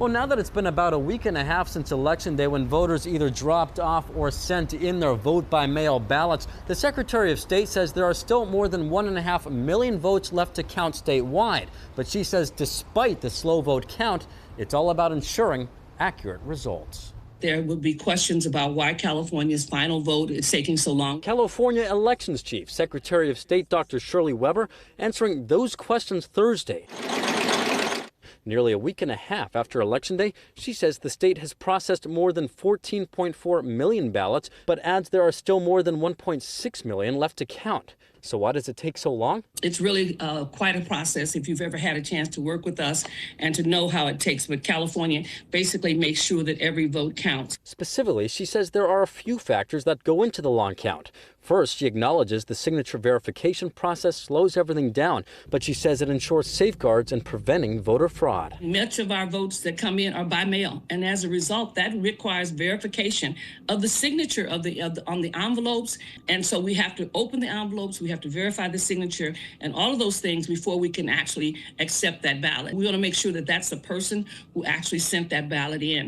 Well, now that it's been about a week and a half since Election Day, when voters either dropped off or sent in their vote-by-mail ballots, the Secretary of State says there are still more than 1.5 million votes left to count statewide. But she says despite the slow vote count, it's all about ensuring accurate results. There would be questions about why California's final vote is taking so long. California Elections Chief, Secretary of State Dr. Shirley Weber, answering those questions Thursday. Nearly a week and a half after Election Day, she says the state has processed more than 14.4 million ballots, but adds there are still more than 1.6 million left to count. So why does it take so long? It's really quite a process if you've ever had a chance to work with us and to know how it takes. But California basically makes sure that every vote counts. Specifically, she says there are a few factors that go into the long count. First, she acknowledges the signature verification process slows everything down, but she says it ensures safeguards in preventing voter fraud. Much of our votes that come in are by mail, and as a result, that requires verification of the signature on the envelopes. And so we have to open the envelopes, we have to verify the signature, and all of those things before we can actually accept that ballot. We want to make sure that that's the person who actually sent that ballot in.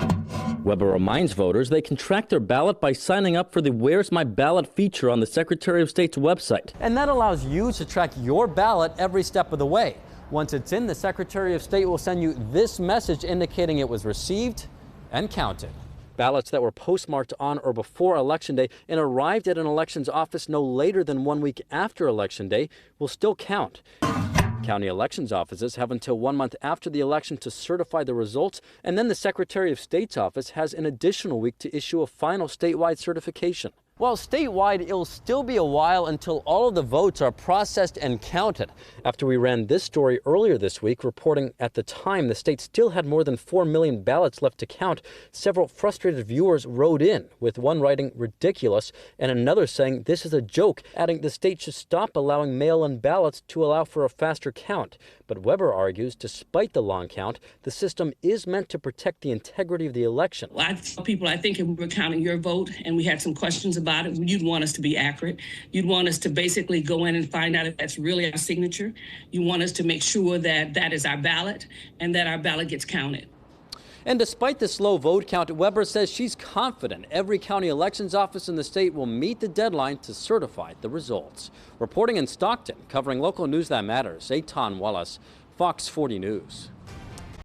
Weber reminds voters they can track their ballot by signing up for the Where's My Ballot feature on the Secretary of State's website. And that allows you to track your ballot every step of the way. Once it's in, the Secretary of State will send you this message indicating it was received and counted. Ballots that were postmarked on or before Election Day and arrived at an elections office no later than 1 week after Election Day will still count. County elections offices have until 1 month after the election to certify the results, and then the Secretary of State's office has an additional week to issue a final statewide certification. While statewide, it'll still be a while until all of the votes are processed and counted. After we ran this story earlier this week, reporting at the time the state still had more than 4 million ballots left to count, several frustrated viewers wrote in, with one writing ridiculous and another saying this is a joke, adding the state should stop allowing mail-in ballots to allow for a faster count. But Weber argues, despite the long count, the system is meant to protect the integrity of the election. Well, I tell people, I think if we were counting your vote and we had some questions about it, you'd want us to be accurate. You'd want us to basically go in and find out if that's really our signature. You want us to make sure that that is our ballot and that our ballot gets counted. And despite the slow vote count, Weber says she's confident every county elections office in the state will meet the deadline to certify the results. Reporting in Stockton, covering local news that matters, Eitan Wallace, Fox 40 News.